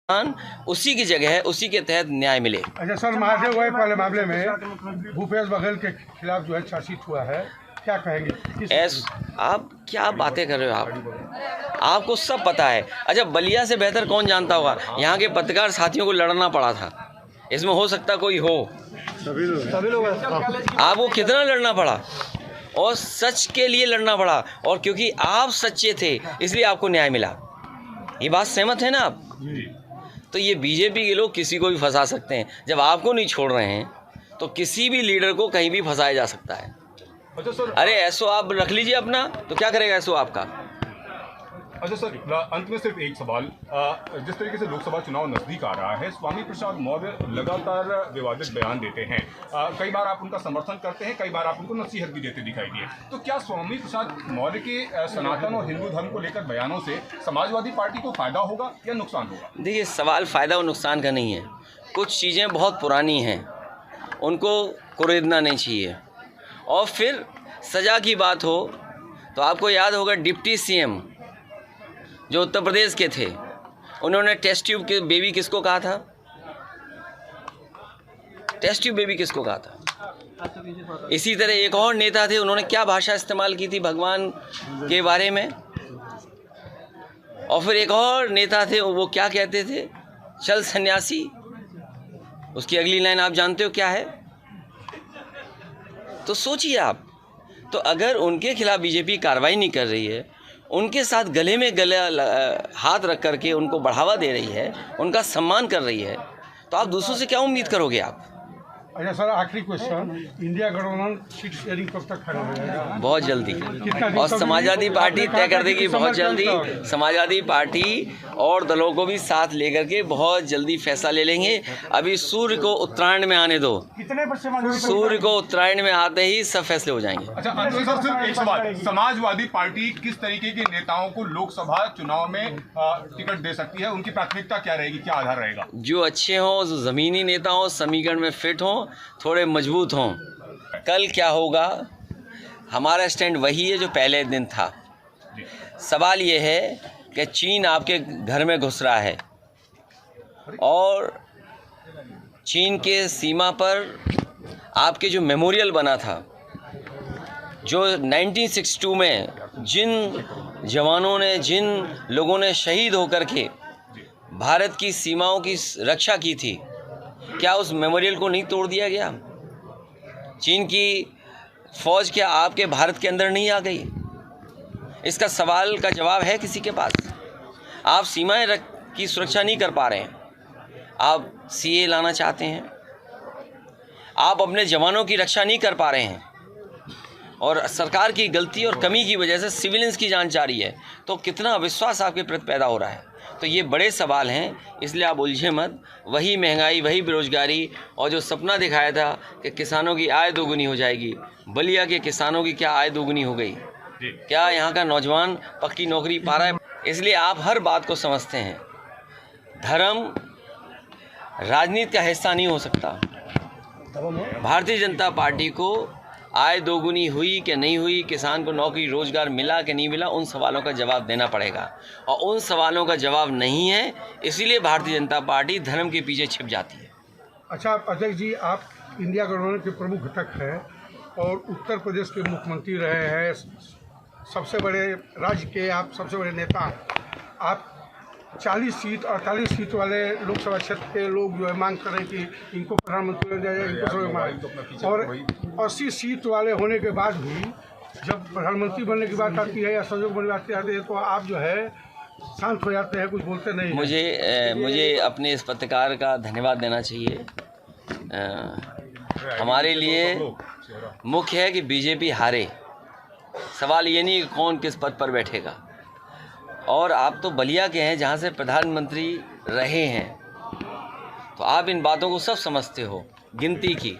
उसी की जगह है, उसी के तहत न्याय मिले। अच्छा सर, महादेव गोयल वाले मामले में भूपेश बघेल के खिलाफ जो है चार्जशीट हुआ है, क्या कहेंगे? आप क्या बातें कर रहे हो? आपको सब पता है। अच्छा, बलिया से बेहतर कौन जानता होगा? यहाँ के पत्रकार साथियों को लड़ना पड़ा था, इसमें हो सकता कोई हो, सभी लोग आपको कितना लड़ना पड़ा और सच के लिए लड़ना पड़ा, और क्योंकि आप सच्चे थे इसलिए आपको न्याय मिला। ये बात सहमत है ना आप? तो ये बीजेपी के लोग किसी को भी फंसा सकते हैं। जब आपको नहीं छोड़ रहे हैं तो किसी भी लीडर को कहीं भी फंसाया जा सकता है। अरे एसओ आप रख लीजिए अपना, तो क्या करेगा एसओ आपका? अच्छा सर, अंत में सिर्फ एक सवाल। जिस तरीके से लोकसभा चुनाव नजदीक आ रहा है, स्वामी प्रसाद मौर्य लगातार विवादित बयान देते हैं। कई बार आप उनका समर्थन करते हैं, कई बार आप उनको नसीहत भी देते दिखाई दिए। तो क्या स्वामी प्रसाद मौर्य के सनातन और हिंदू धर्म को लेकर बयानों से समाजवादी पार्टी को फायदा होगा या नुकसान होगा? देखिए, सवाल फायदा और नुकसान का नहीं है। कुछ चीज़ें बहुत पुरानी हैं, उनको कुरेदना नहीं चाहिए। और फिर सज़ा की बात हो तो आपको याद होगा डिप्टी सीएम जो उत्तर प्रदेश के थे, उन्होंने टेस्ट ट्यूब के बेबी किसको कहा था? टेस्ट ट्यूब बेबी किसको कहा था? इसी तरह एक और नेता थे, उन्होंने क्या भाषा इस्तेमाल की थी भगवान के बारे में? और फिर एक और नेता थे, वो क्या कहते थे? चल सन्यासी। उसकी अगली लाइन आप जानते हो क्या है? तो सोचिए आप। तो अगर उनके खिलाफ बीजेपी कार्रवाई नहीं कर रही है, उनके साथ गले में गला हाथ रख करके उनको बढ़ावा दे रही है, उनका सम्मान कर रही है, तो आप दूसरों से क्या उम्मीद करोगे आप? अच्छा सर, आखिरी क्वेश्चन, इंडिया गठबंधन सीट शेयरिंग कब तक फाइनल हो जाएगा? बहुत जल्दी। और समाजवादी पार्टी तय कर देगी बहुत जल्दी। समाजवादी पार्टी और दलों को भी साथ लेकर के बहुत जल्दी फैसला ले लेंगे। अभी सूर्य को उत्तरायण में आने दो, सूर्य को उत्तरायण में आते ही सब फैसले हो जाएंगे। अच्छा, अंत में सर सिर्फ एक सवाल, समाजवादी पार्टी किस तरीके के नेताओं को लोकसभा चुनाव में टिकट दे सकती है? उनकी प्राथमिकता क्या रहेगी, क्या आधार रहेगा? जो अच्छे हों, जो ज़मीनी नेता हों, समीकरण में फिट हों, थोड़े मजबूत हों। कल क्या होगा, हमारा स्टैंड वही है जो पहले दिन था। सवाल ये है कि चीन आपके घर में घुस रहा है और चीन के सीमा पर आपके जो मेमोरियल बना था, जो 1962 में जिन जवानों ने, जिन लोगों ने शहीद होकर के भारत की सीमाओं की रक्षा की थी, क्या उस मेमोरियल को नहीं तोड़ दिया गया? चीन की फौज क्या आपके भारत के अंदर नहीं आ गई? इसका सवाल का जवाब है किसी के पास? आप सीमाएं की सुरक्षा नहीं कर पा रहे हैं, आप सीए लाना चाहते हैं, आप अपने जवानों की रक्षा नहीं कर पा रहे हैं, और सरकार की गलती और कमी की वजह से सिविलियंस की जान जा रही है, तो कितना अविश्वास आपके प्रति पैदा हो रहा है? तो ये बड़े सवाल हैं, इसलिए आप उलझे मत। वही महंगाई, वही बेरोजगारी, और जो सपना दिखाया था कि किसानों की आय दोगुनी हो जाएगी, बलिया के किसानों की क्या आय दोगुनी हो गई? क्या यहाँ का नौजवान पक्की नौकरी पा रहा है? इसलिए आप हर बात को समझते हैं। धर्म राजनीति का हिस्सा नहीं हो सकता। भारतीय जनता पार्टी को आय दोगुनी हुई कि नहीं हुई, किसान को नौकरी रोजगार मिला कि नहीं मिला, उन सवालों का जवाब देना पड़ेगा, और उन सवालों का जवाब नहीं है, इसीलिए भारतीय जनता पार्टी धर्म के पीछे छिप जाती है। अच्छा अध्यक्ष जी, आप इंडिया गठबंधन के प्रमुख घटक हैं और उत्तर प्रदेश के मुख्यमंत्री रहे हैं, सबसे बड़े राज्य के आप सबसे बड़े नेता। आप 40 सीट 48 सीट वाले लोकसभा क्षेत्र के लोग जो है मांग कर रहे हैं कि इनको प्रधानमंत्री बनाया जाए, इनको सब मांग, और 80 सीट वाले होने के बाद भी जब प्रधानमंत्री बनने की बात आती है या संसद बनने की बात आती है तो आप जो है शांत हो जाते हैं, कुछ बोलते नहीं। मुझे अपने इस पत्रकार का धन्यवाद देना चाहिए। हमारे लिए मुख्य है कि बीजेपी हारे, सवाल ये नहीं कि कौन किस पद पर बैठेगा। और आप तो बलिया के हैं जहाँ से प्रधानमंत्री रहे हैं, तो आप इन बातों को सब समझते हो, गिनती की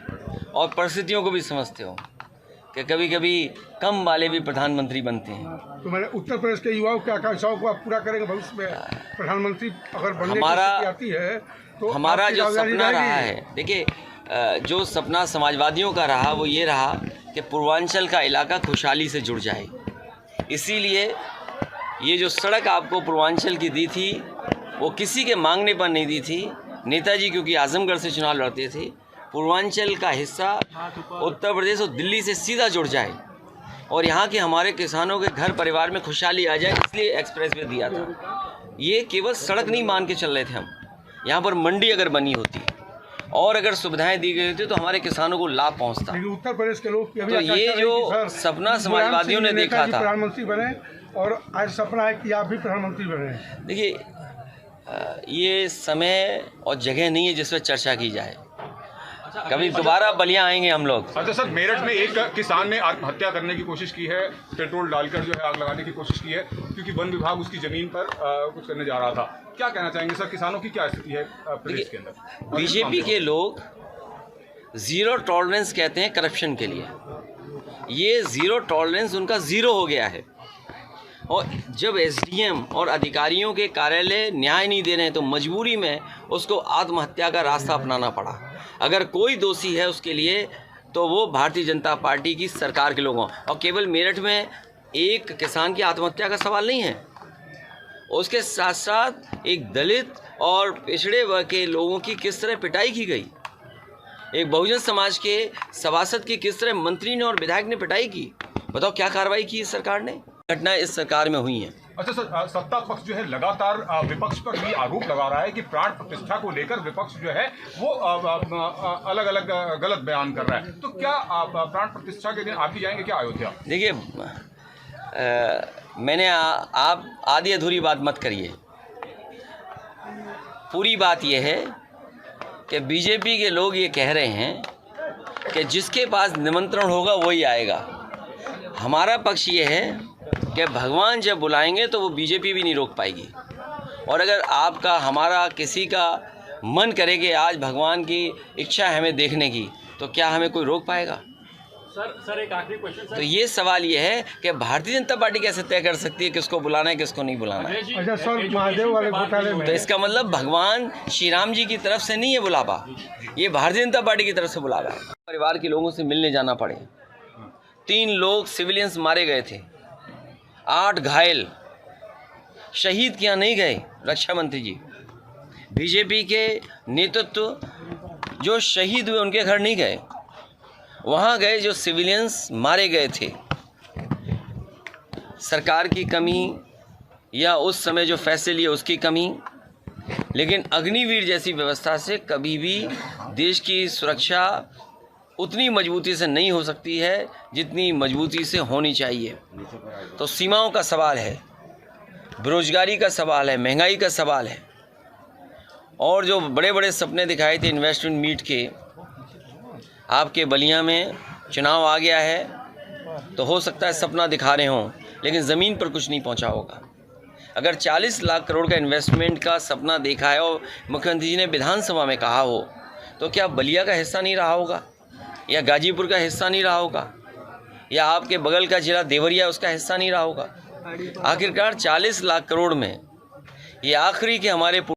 और परिस्थितियों को भी समझते हो कि कभी कभी कम वाले भी प्रधानमंत्री बनते हैं। तो मैंने उत्तर प्रदेश के युवाओं की आकांक्षाओं को आप पूरा करेंगे भविष्य में? प्रधानमंत्री अगर बनने की स्थिति आती है तो हमारा जो सपना रहा है, देखिए जो सपना समाजवादियों का रहा वो ये रहा कि पूर्वांचल का इलाका खुशहाली से जुड़ जाए। इसीलिए ये जो सड़क आपको पूर्वांचल की दी थी वो किसी के मांगने पर नहीं दी थी। नेताजी क्योंकि आजमगढ़ से चुनाव लड़ते थे, पूर्वांचल का हिस्सा उत्तर प्रदेश और दिल्ली से सीधा जुड़ जाए और यहाँ के हमारे किसानों के घर परिवार में खुशहाली आ जाए, इसलिए एक्सप्रेस वे दिया था। ये केवल सड़क नहीं मान के चल रहे थे हम, यहाँ पर मंडी अगर बनी होती और अगर सुविधाएं दी गई होती तो हमारे किसानों को लाभ पहुंचता। लेकिन उत्तर प्रदेश के लोग तो ये जो सपना समाजवादियों ने देखा था, प्रधानमंत्री बने और आज सपना है कि आप भी प्रधानमंत्री बने। देखिए, ये समय और जगह नहीं है जिस पर चर्चा की जाए। कभी दोबारा बलिया आएंगे हम लोग। अच्छा सर, मेरठ में एक किसान ने आत्महत्या करने की कोशिश की है, पेट्रोल डालकर जो है आग लगाने की कोशिश की है, क्योंकि वन विभाग उसकी जमीन पर कुछ करने जा रहा था। क्या कहना चाहेंगे सर, किसानों की क्या स्थिति है प्रदेश के अंदर? बीजेपी के लोग जीरो टॉलरेंस कहते हैं करप्शन के लिए। ये जीरो टॉलरेंस उनका जीरो हो गया है और जब एसडीएम और अधिकारियों के कार्यालय न्याय नहीं दे रहे हैं तो मजबूरी में उसको आत्महत्या का रास्ता अपनाना पड़ा। अगर कोई दोषी है उसके लिए तो वो भारतीय जनता पार्टी की सरकार के लोगों, और केवल मेरठ में एक किसान की आत्महत्या का सवाल नहीं है, उसके साथ साथ एक दलित और पिछड़े वर्ग के लोगों की किस तरह पिटाई की गई, एक बहुजन समाज के सभासद की किस तरह मंत्री ने और विधायक ने पिटाई की। बताओ क्या कार्रवाई की इस सरकार ने? घटनाएं इस सरकार में हुई हैं। अच्छा सर, सत्ता पक्ष जो है लगातार विपक्ष पर भी आरोप लगा रहा है कि प्राण प्रतिष्ठा को लेकर विपक्ष जो है वो अलग अलग गलत बयान कर रहा है। तो क्या प्राण प्रतिष्ठा के दिन आप भी जाएंगे क्या अयोध्या? देखिए, मैंने आप आधी अधूरी बात मत करिए। पूरी बात यह है कि बीजेपी के लोग ये कह रहे हैं कि जिसके पास निमंत्रण होगा वही आएगा। हमारा पक्ष ये है कि भगवान जब बुलाएंगे तो वो बीजेपी भी नहीं रोक पाएगी। और अगर आपका हमारा किसी का मन करे कि आज भगवान की इच्छा है हमें देखने की, तो क्या हमें कोई रोक पाएगा? सर एक आखिरी क्वेश्चन सर। तो ये सवाल ये है कि भारतीय जनता पार्टी कैसे तय कर सकती है किसको बुलाना है किसको नहीं बुलाना है? अच्छा सर, महादेव वाले घोटाले में तो इसका मतलब भगवान श्री राम जी की तरफ से नहीं है बुलावा, ये भारतीय जनता पार्टी की तरफ से बुलावा है। परिवार के लोगों से मिलने जाना पड़े। 3 लोग सिविलियंस मारे गए थे, 8 घायल, शहीद किया नहीं गए रक्षा मंत्री जी। बीजेपी के नेतृत्व जो शहीद हुए उनके घर नहीं गए, वहाँ गए जो सिविलियंस मारे गए थे। सरकार की कमी या उस समय जो फैसले लिए उसकी कमी, लेकिन अग्निवीर जैसी व्यवस्था से कभी भी देश की सुरक्षा उतनी मजबूती से नहीं हो सकती है जितनी मजबूती से होनी चाहिए। तो सीमाओं का सवाल है, बेरोजगारी का सवाल है, महंगाई का सवाल है, और जो बड़े बड़े सपने दिखाए थे इन्वेस्टमेंट मीट के, आपके बलिया में चुनाव आ गया है तो हो सकता है सपना दिखा रहे हों लेकिन ज़मीन पर कुछ नहीं पहुंचा होगा। अगर 40 लाख करोड़ का इन्वेस्टमेंट का सपना देखा है और मुख्यमंत्री जी ने विधानसभा में कहा हो, तो क्या बलिया का हिस्सा नहीं रहा होगा, या गाजीपुर का हिस्सा नहीं रहा होगा, या आपके बगल का जिला देवरिया उसका हिस्सा नहीं रहा होगा? आखिरकार 40 लाख करोड़ में ये आखिरी के हमारे